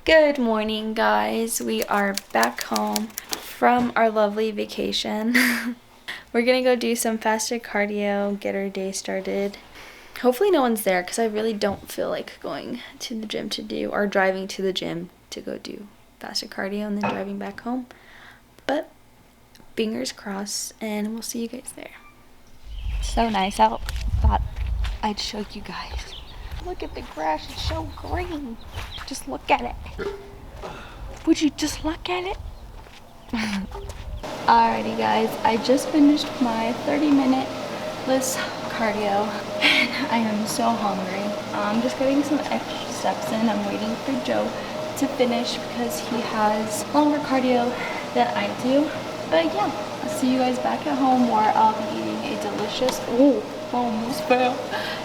Good morning, guys. We are back home from our lovely vacation. We're gonna go do some fasted cardio, get our day started. Hopefully no one's there because I really don't feel like going to the gym or driving to the gym to go do fasted cardio and then driving back home. But fingers crossed, and we'll see you guys there. So nice out. Thought I'd show you guys. Look at the grass, it's so green. Just look at it. Would you just look at it? Alrighty guys, I just finished my 30-minute list cardio and I am so hungry. I'm just getting some extra steps in. I'm waiting for Joe to finish because he has longer cardio than I do. But yeah, I'll see you guys back at home where I'll be eating a delicious, almost fell,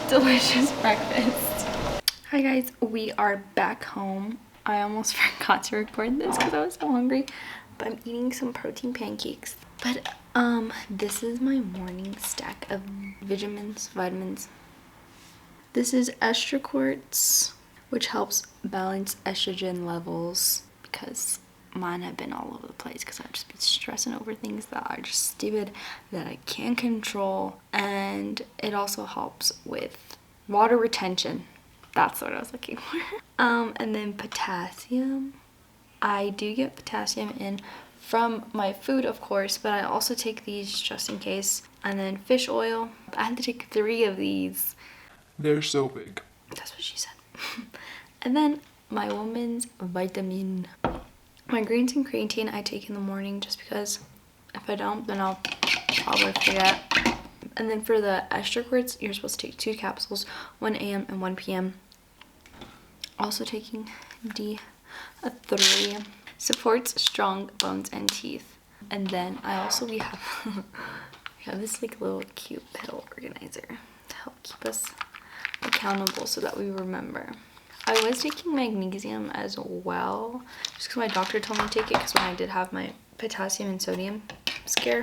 delicious breakfast. Hi guys, we are back home. I almost forgot to record this because I was so hungry, but I'm eating some protein pancakes. But this is my morning stack of vitamins. This is Extra Quartz, which helps balance estrogen levels because mine have been all over the place because I've just been stressing over things that are just stupid that I can't control. And it also helps with water retention. That's what I was looking for. And then potassium. I do get potassium in from my food, of course, but I also take these just in case. And then fish oil. I had to take 3 of these. They're so big. That's what she said. And then my woman's vitamin. My greens and creatine I take in the morning just because if I don't, then I'll probably forget. And then for the Extra Quartz, you're supposed to take 2 capsules, 1 a.m. and 1 p.m. Also taking D3. Supports strong bones and teeth. And then we have this like little cute pill organizer to help keep us accountable so that we remember. I was taking magnesium as well, just because my doctor told me to take it because when I did have my potassium and sodium scare,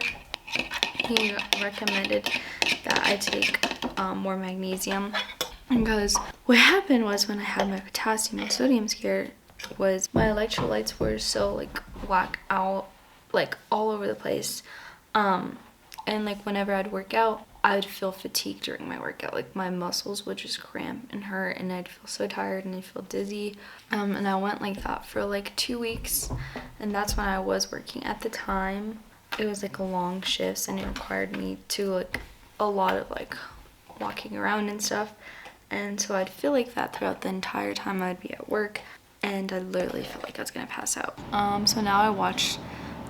he recommended that I take more magnesium. Because what happened was when I had my potassium and sodium scare was my electrolytes were so like whack out, like all over the place. And like whenever I'd work out, I'd feel fatigued during my workout. Like my muscles would just cramp and hurt and I'd feel so tired and I'd feel dizzy. And I went like that for like 2 weeks. And that's when I was working at the time. It was like a long shifts and it required me to like a lot of like walking around and stuff. And so I'd feel like that throughout the entire time I'd be at work and I'd literally feel like I was gonna pass out. So now I watch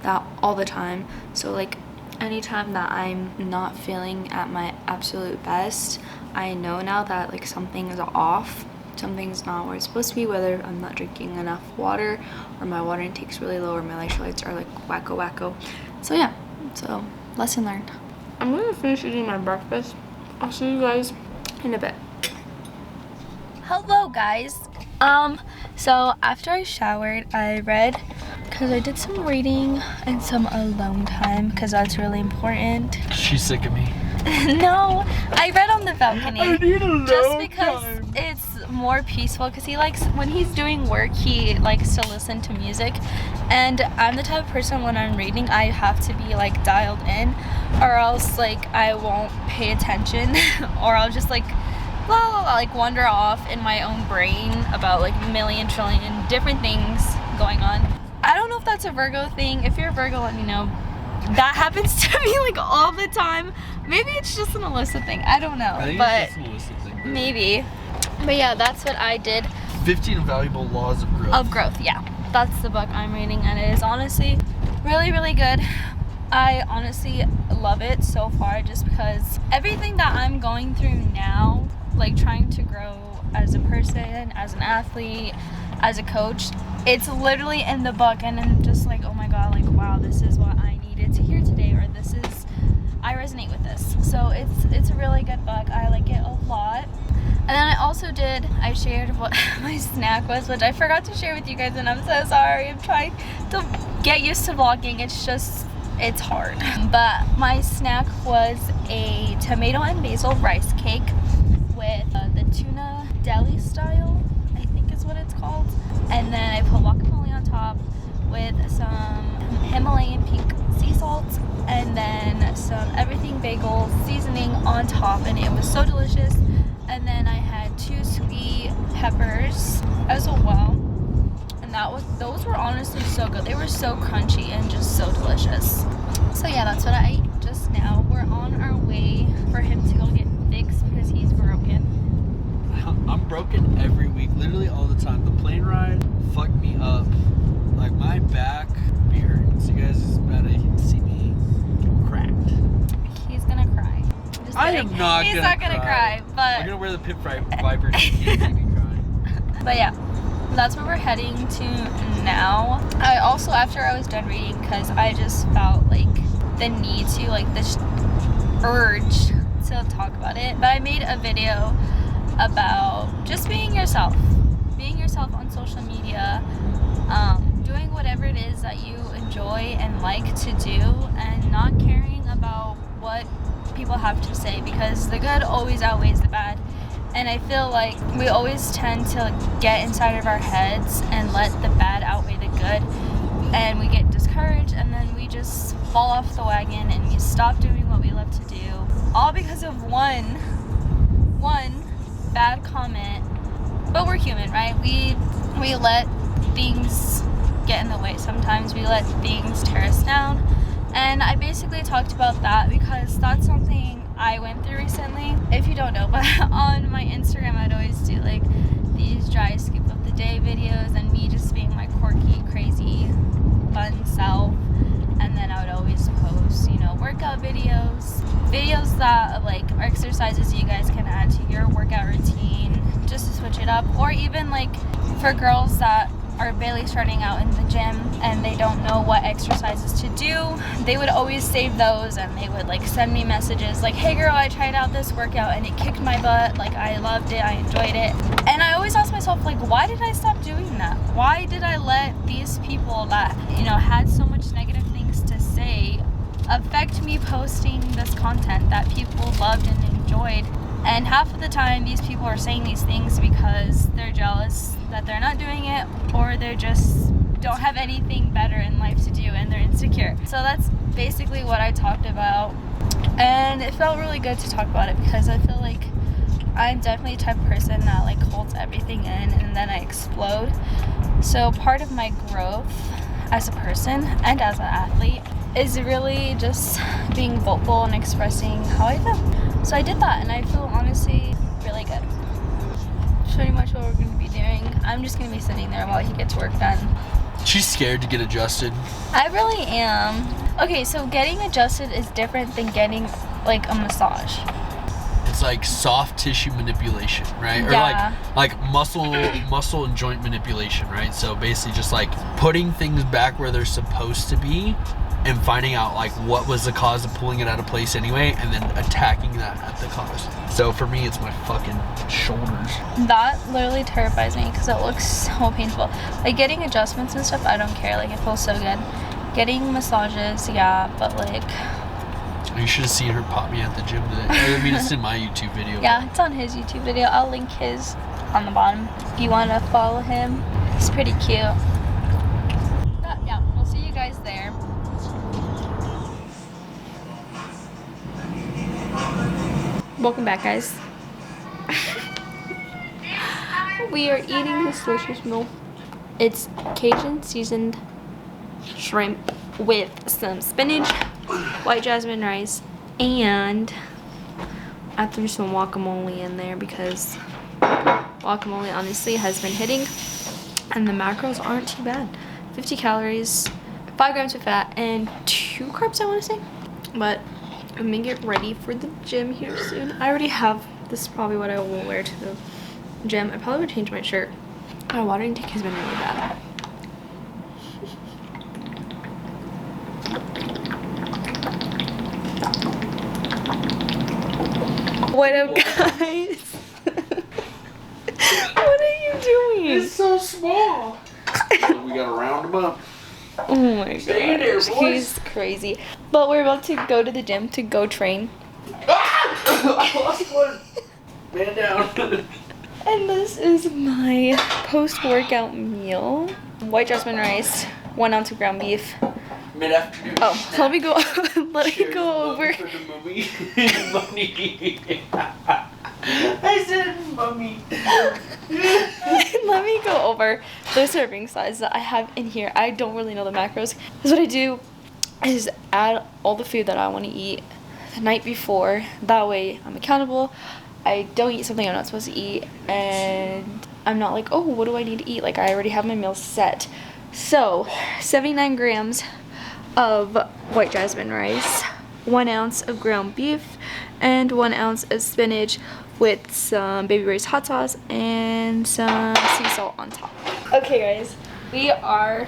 that all the time. So like anytime that I'm not feeling at my absolute best, I know now that like something is off. Something's not where it's supposed to be, whether I'm not drinking enough water or my water intake's really low or my electrolytes are like wacko. So yeah, so lesson learned. I'm gonna finish eating my breakfast. I'll see you guys in a bit. Hello guys. So after I showered, I read because I did some reading and some alone time because that's really important. She's sick of me. No, I read on the balcony. I need alone just because time. It's more peaceful because he likes, when he's doing work, he likes to listen to music. And I'm the type of person when I'm reading, I have to be like dialed in or else like I won't pay attention or I'll just like wander off in my own brain about like a million trillion different things going on. I don't know if that's a Virgo thing. If you're a Virgo, let me know. That happens to me like all the time. Maybe it's just an Alyssa thing. I don't know. I think but it's just an Alyssa thing. Maybe. But yeah, that's what I did. 15 Valuable Laws of Growth. Of growth, yeah. That's the book I'm reading and it is honestly really, really good. I honestly love it so far just because everything that I'm going through now, like trying to grow as a person, as an athlete, as a coach, it's literally in the book and I'm just like, oh my god, like wow, this is what I needed to hear today, or I resonate with this. So it's a really good book. I like it a lot. And then I shared what my snack was, which I forgot to share with you guys and I'm so sorry. I'm trying to get used to vlogging. It's hard. But my snack was a tomato and basil rice cake with the tuna deli style, I think is what it's called. And then I put top with some Himalayan pink sea salt and then some everything bagel seasoning on top, and it was so delicious. And then I had 2 sweet peppers as well, and those were honestly so good. They were so crunchy and just so delicious. So yeah, that's what I ate just now. We're on our way for him to go get fixed because he's broken. I'm broken every week, literally all the time. The plane ride fucked me up. Like, my back be hurting. So you guys is about to see me cracked. He's gonna cry. Just I kidding. am not He's gonna not gonna cry, but I'm gonna wear the pit viper so you can't see me crying. But yeah, that's where we're heading to now. I also, after I was done reading, because I just felt like the need to, like this urge to talk about it, but I made a video about just being yourself on social media, doing whatever it is that you enjoy and like to do, and not caring about what people have to say, because the good always outweighs the bad. And I feel like we always tend to get inside of our heads and let the bad outweigh the good, and we get discouraged, and then we just fall off the wagon and we stop doing what we love to do, all because of one bad comment. But we're human, right? We let things get in the way. Sometimes we let things tear us down, and I basically talked about that because that's something I went through recently. If you don't know, but on my Instagram I'd always do like these dry scoop of the day videos and me just being my quirky, crazy, fun self. And then I would always post, workout videos that like are exercises you guys can add to your workout routine just to switch it up, or even like for girls that are barely starting out in the gym and they don't know what exercises to do, they would always save those, and they would like send me messages like, hey girl, I tried out this workout and it kicked my butt, like I loved it, I enjoyed it. And I always ask myself, like, why did I stop doing that? Why did I let these people that had so much negative things to say affect me posting this content that people loved and enjoyed? And half of the time these people are saying these things because they're jealous that they're not doing it, or they're just don't have anything better in life to do and they're insecure. So that's basically what I talked about, and it felt really good to talk about it because I feel like I'm definitely the type of person that like holds everything in and then I explode. So part of my growth as a person and as an athlete is really just being vocal and expressing how I feel. So I did that, and I feel honestly really good. Pretty much what we're going to be doing. I'm just going to be sitting there while he gets work done. She's scared to get adjusted. I really am. Okay, so getting adjusted is different than getting like a massage. It's like soft tissue manipulation, right? Yeah. Or like muscle and joint manipulation, right? So basically just like putting things back where they're supposed to be and finding out like what was the cause of pulling it out of place anyway, and then attacking that at the cause. So for me, it's my fucking shoulders. That literally terrifies me because it looks so painful. Like getting adjustments and stuff, I don't care. Like it feels so good. Getting massages, yeah, but like... You should have seen her pop me at the gym today. I mean, it's in my YouTube video. Yeah, it's on his YouTube video. I'll link his on the bottom if you want to follow him. It's pretty cute. But yeah, we'll see you guys there. Welcome back, guys. We are eating this delicious meal. It's Cajun seasoned shrimp with some spinach, white jasmine rice, and I threw some guacamole in there because guacamole honestly has been hitting, and the macros aren't too bad. 50 calories, 5 grams of fat, and 2 carbs, I want to say. But I'm gonna get ready for the gym here soon. I already have, this is probably what I will wear to the gym. I probably would change my shirt. My water intake has been really bad. What up, guys? What are you doing? It's so small. We gotta round them up. Oh my god. Stay in there, boys. He's crazy. But we're about to go to the gym to go train. I lost one. Man down. And this is my post-workout meal. White jasmine rice, 1 ounce of ground beef. Mid-afternoon. Oh, let me go. Let me go over. Mummy. I said mummy. Let me go over the serving size that I have in here. I don't really know the macros. Because what I do is add all the food that I want to eat the night before. That way I'm accountable. I don't eat something I'm not supposed to eat. And I'm not like, oh, what do I need to eat? Like, I already have my meal set. So, 79 grams of white jasmine rice, 1 ounce of ground beef, and 1 ounce of spinach with some baby Ray's hot sauce and some sea salt on top. Okay guys, we are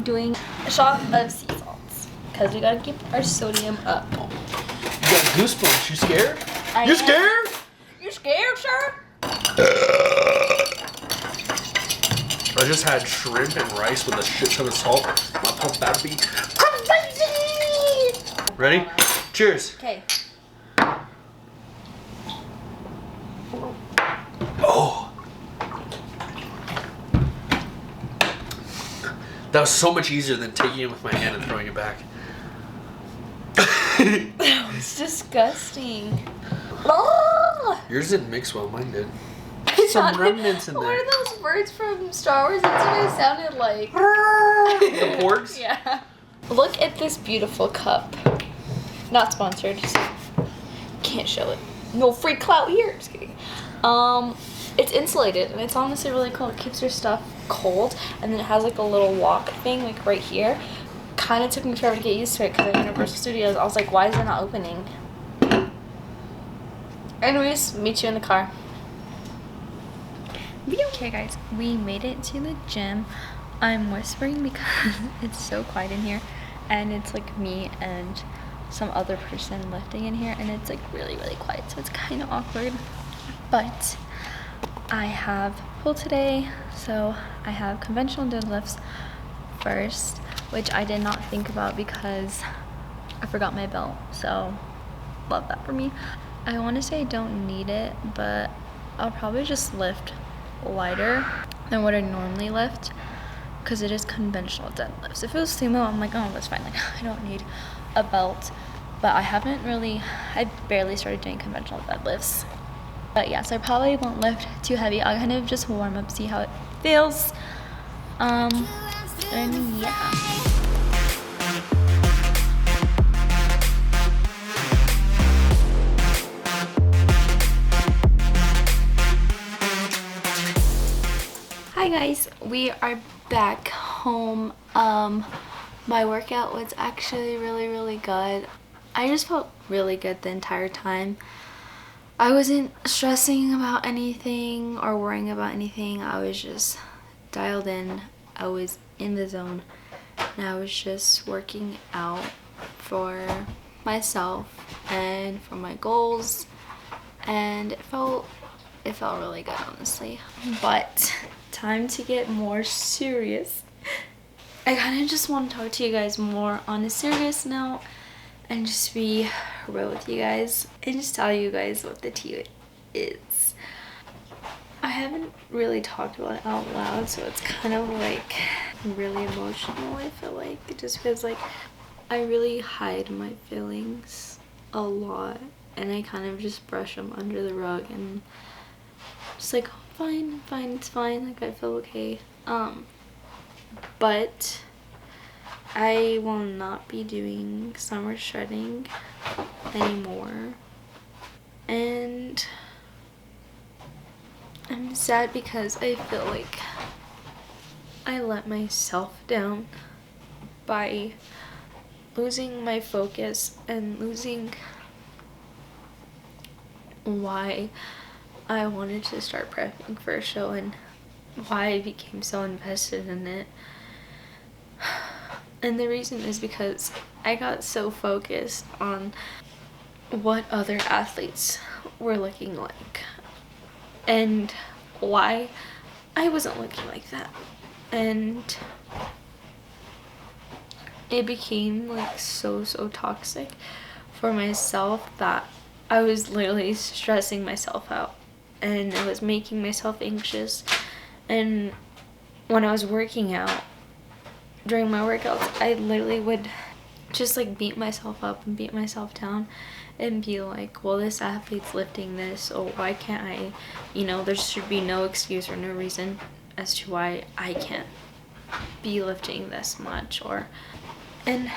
doing a shot of sea salts because we gotta keep our sodium up. You got goosebumps. You scared? You scared? You scared, sir? I just had shrimp and rice with a shit ton of salt. My pump that'd be crazy. Ready? Cheers. Okay. Oh. That was so much easier than taking it with my hand and throwing it back. That was disgusting. Oh! Yours didn't mix well, mine did. Some remnants in What there. are those words from Star Wars? That's what it sounded like. The porgs? Yeah. Look at this beautiful cup. Not sponsored, so can't show it. No free clout here. Just kidding. It's insulated and it's honestly really cool. It keeps your stuff cold, and then it has like a little lock thing like right here. Kind of took me forever to get used to it because at Universal Studios I was like, why is it not opening? Anyways, meet you in the car. Okay guys, we made it to the gym. I'm whispering because it's so quiet in here, and it's like me and some other person lifting in here, and it's like really quiet, so it's kind of awkward. But I have pull today, so I have conventional deadlifts first, which I did not think about because I forgot my belt, so love that for me. I want to say I don't need it, but I'll probably just lift lighter than what I normally lift because it is conventional deadlifts. If it was sumo, I'm like, oh, that's fine, like I don't need a belt. But I barely started doing conventional deadlifts. But yeah, so I probably won't lift too heavy. I'll kind of just warm up, see how it feels. And yeah. Hi guys, we are back home. My workout was actually really good. I just felt really good the entire time. I wasn't stressing about anything or worrying about anything. I was just dialed in. I was in the zone, and I was just working out for myself and for my goals, and it felt really good, honestly. But time to get more serious. I kind of just want to talk to you guys more on a serious note and just be real with you guys and just tell you guys what the tea is. I haven't really talked about it out loud, so it's kind of like really emotional. I feel like it just feels like I really hide my feelings a lot, and I kind of just brush them under the rug and just like, oh, fine, it's fine, like I feel okay. But I will not be doing summer shredding anymore, and I'm sad because I feel like I let myself down by losing my focus and losing why I wanted to start prepping for a show and why I became so invested in it. And the reason is because I got so focused on what other athletes were looking like and why I wasn't looking like that. And it became like so toxic for myself that I was literally stressing myself out and I was making myself anxious. And when I was working out, during my workouts, I literally would just like beat myself up and beat myself down and be like, well, this athlete's lifting this, or why can't I, you know, there should be no excuse or no reason as to why I can't be lifting this much. Or, and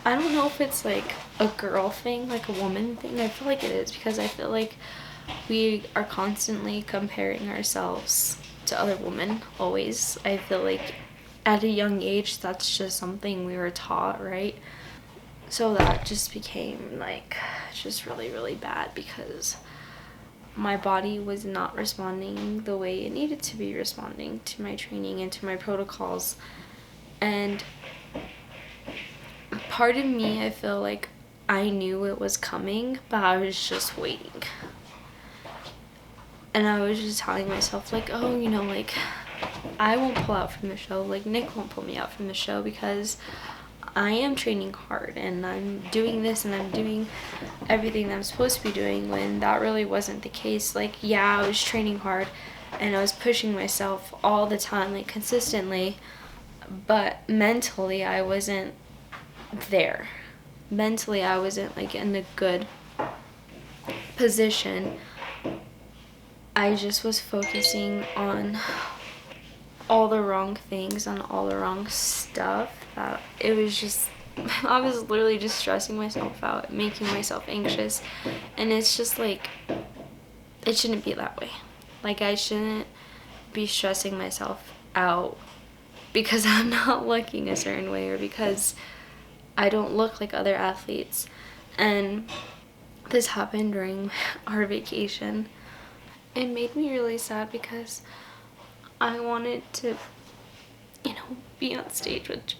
I don't know if it's like a girl thing, like a woman thing. I feel like it is, because I feel like we are constantly comparing ourselves to other women, always. I feel like at a young age, that's just something we were taught, right? So that just became like just really, really bad, because my body was not responding the way it needed to be responding to my training and to my protocols. And part of me, I feel like I knew it was coming, but I was just waiting. And I was just telling myself, like, oh, you know, like, I won't pull out from the show. Like, Nick won't pull me out from the show, because I am training hard and I'm doing this and I'm doing everything that I'm supposed to be doing, when that really wasn't the case. Like, yeah, I was training hard and I was pushing myself all the time, like consistently, but mentally I wasn't there. Mentally I wasn't like in a good position. I just was focusing on all the wrong things, on all the wrong stuff, that it was just, I was literally just stressing myself out, making myself anxious. And it's just like, it shouldn't be that way. Like, I shouldn't be stressing myself out because I'm not looking a certain way, or because I don't look like other athletes. And this happened during our vacation. It made me really sad, because I wanted to, you know, be on stage with Joe.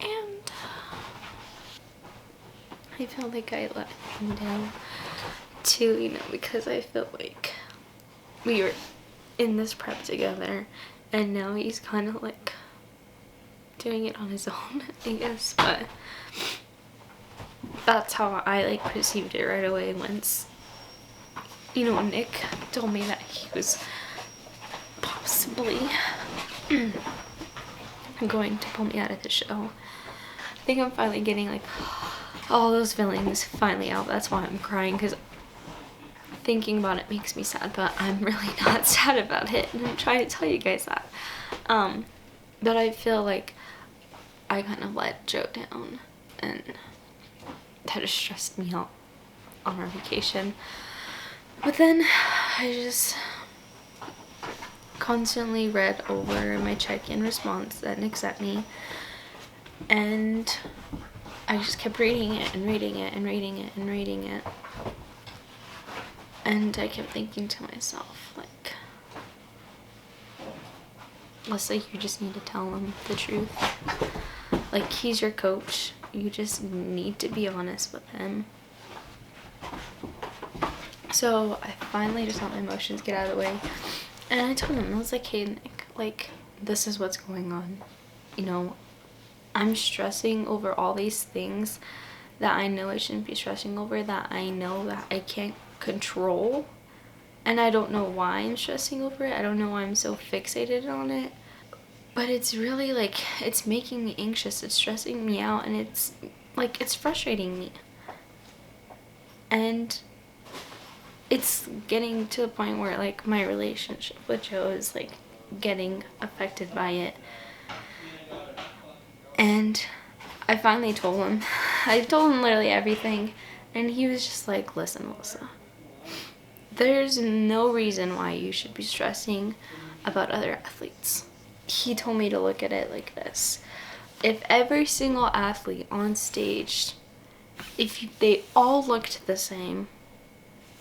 And I feel like I let him down too, you know, because I feel like we were in this prep together, and now he's kind of like doing it on his own, I guess. But that's how I like perceived it right away, once, you know, Nick told me that he was possibly going to pull me out of the show. I think I'm finally getting like all those feelings finally out. That's why I'm crying, because thinking about it makes me sad, but I'm really not sad about it, and I'm trying to tell you guys that. But I feel like I kind of let Joe down, and that just stressed me out on our vacation. But then I just constantly read over my check-in response that Nick sent me, and I just kept reading it and reading it and reading it and reading it. And I kept thinking to myself, like, Leslie, you just need to tell him the truth. Like, he's your coach. You just need to be honest with him. So I finally just let my emotions get out of the way. And I told him, I was like, hey, Nick, like, this is what's going on. You know, I'm stressing over all these things that I know I shouldn't be stressing over, that I know that I can't control. And I don't know why I'm stressing over it. I don't know why I'm so fixated on it. But it's really, like, it's making me anxious. It's stressing me out. And it's, like, it's frustrating me. And it's getting to the point where, like, my relationship with Joe is, like, getting affected by it. And I finally told him. I told him literally everything. And he was just like, listen, Melissa, there's no reason why you should be stressing about other athletes. He told me to look at it like this. If every single athlete on stage, if they all looked the same,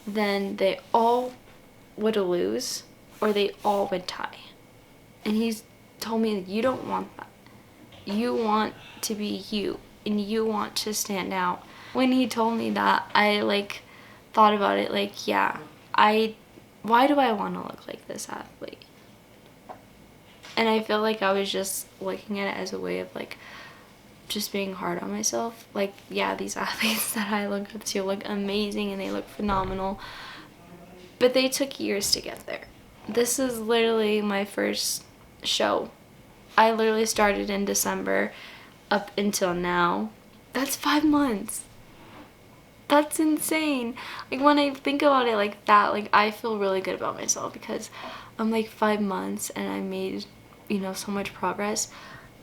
then they all would lose, or they all would tie. And he's told me that you don't want that. You want to be you, and you want to stand out. When he told me that, I, like, thought about it, like, yeah, why do I want to look like this athlete? And I feel like I was just looking at it as a way of, like, just being hard on myself. Like, yeah, these athletes that I look up to look amazing and they look phenomenal, But they took years to get there. This is literally my first show. I literally started in December up until now. That's 5 months. That's insane. Like, when I think about it like that, like, I feel really good about myself because I'm like 5 months and I made, you know, so much progress.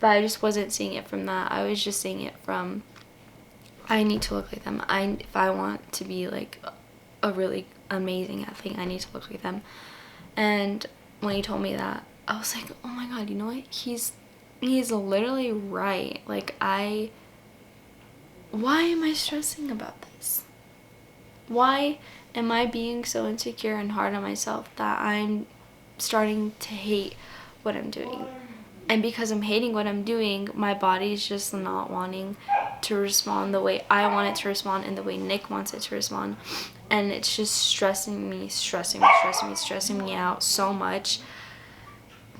But I just wasn't seeing it from that. I was just seeing it from, I need to look like them. If I want to be like a really amazing athlete, I need to look like them. And when he told me that, I was like, oh my god, you know what? He's literally right. Like, why am I stressing about this? Why am I being so insecure and hard on myself that I'm starting to hate what I'm doing? And because I'm hating what I'm doing, my body's just not wanting to respond the way I want it to respond and the way Nick wants it to respond. And it's just stressing me out so much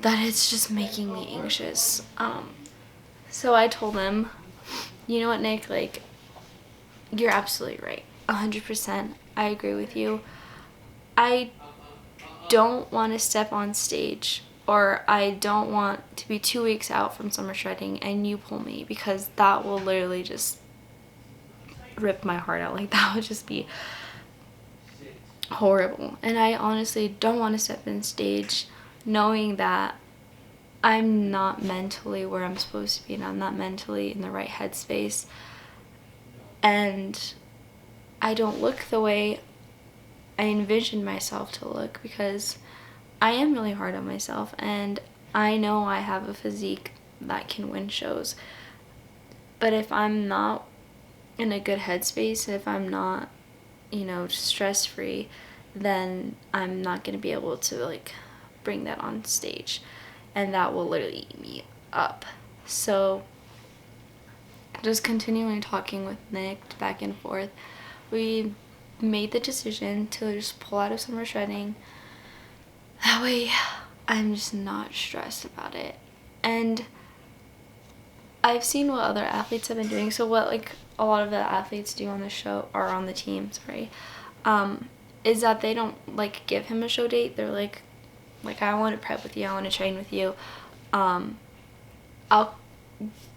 that it's just making me anxious. So I told him, you know what, Nick, like, you're absolutely right. 100%. I agree with you. I don't want to step on stage, or I don't want to be 2 weeks out from summer shredding and you pull me, because that will literally just rip my heart out. Like, that would just be horrible. And I honestly don't want to step on stage knowing that I'm not mentally where I'm supposed to be and I'm not mentally in the right headspace, and I don't look the way I envisioned myself to look, because I am really hard on myself and I know I have a physique that can win shows. But if I'm not in a good headspace, if I'm not, you know, stress-free, then I'm not going to be able to, like, bring that on stage, and that will literally eat me up. So just continually talking with Nick back and forth, we made the decision to just pull out of summer shredding. That way I'm just not stressed about it. And I've seen what other athletes have been doing. So what, like, a lot of the athletes do on the show, or on the team, sorry, is that they don't, like, give him a show date. They're like, I want to prep with you, I want to train with you. I'll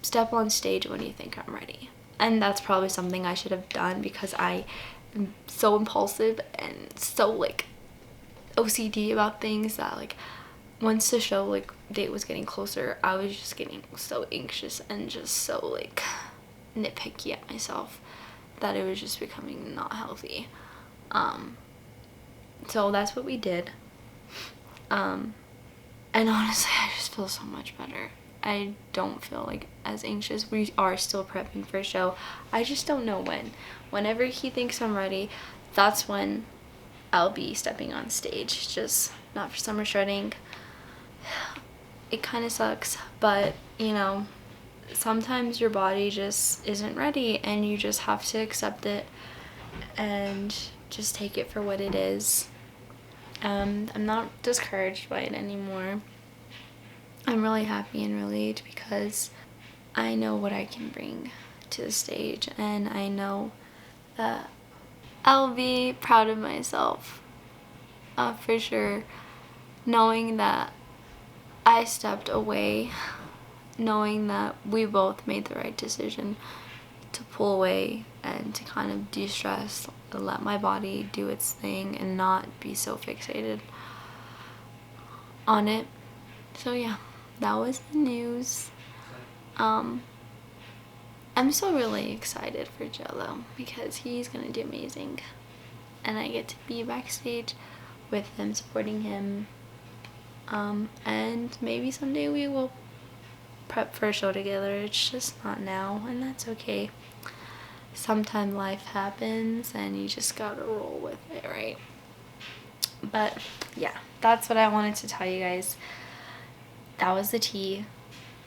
step on stage when you think I'm ready. And that's probably something I should have done, because I am so impulsive and so, like, OCD about things that, like, once the show, like, date was getting closer, I was just getting so anxious and just so, like, nitpicky at myself that it was just becoming not healthy. So that's what we did. And honestly, I just feel so much better. I don't feel like as anxious. We are still prepping for a show. I just don't know when. Whenever he thinks I'm ready, that's when I'll be stepping on stage. Just not for summer shredding. It kind of sucks, but, you know, sometimes your body just isn't ready and you just have to accept it and just take it for what it is. I'm not discouraged by it anymore. I'm really happy and relieved because I know what I can bring to the stage, and I know that I'll be proud of myself, for sure, knowing that I stepped away, knowing that we both made the right decision to pull away and to kind of de-stress, let my body do its thing and not be so fixated on it. So yeah, that was the news. I'm still really excited for Joe though, because he's gonna do amazing, and I get to be backstage with him, supporting him, and maybe someday we will prep for a show together. It's just not now, and that's okay. Sometimes life happens and you just gotta roll with it, right? But yeah, that's what I wanted to tell you guys. That was the tea.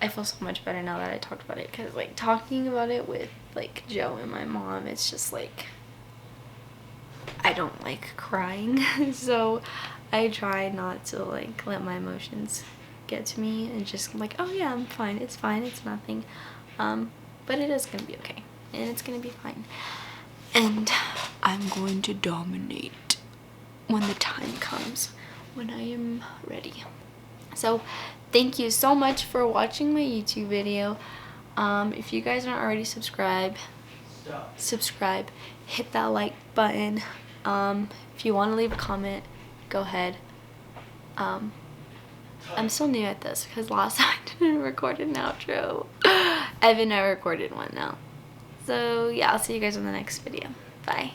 I feel so much better now that I talked about it, because, like, talking about it with, like, Joe and my mom, it's just like, I don't like crying. So I try not to, like, let my emotions get to me and just like, oh yeah, I'm fine, it's nothing. But it is gonna be okay, and it's gonna be fine, and I'm going to dominate. when the time comes, when I am ready. So thank you so much for watching my YouTube video. If you guys aren't already subscribed, subscribe, hit that like button. If you want to leave a comment, go ahead. I'm still new at this because last time I didn't record an outro. Evan, I recorded one now. So yeah, I'll see you guys in the next video. Bye.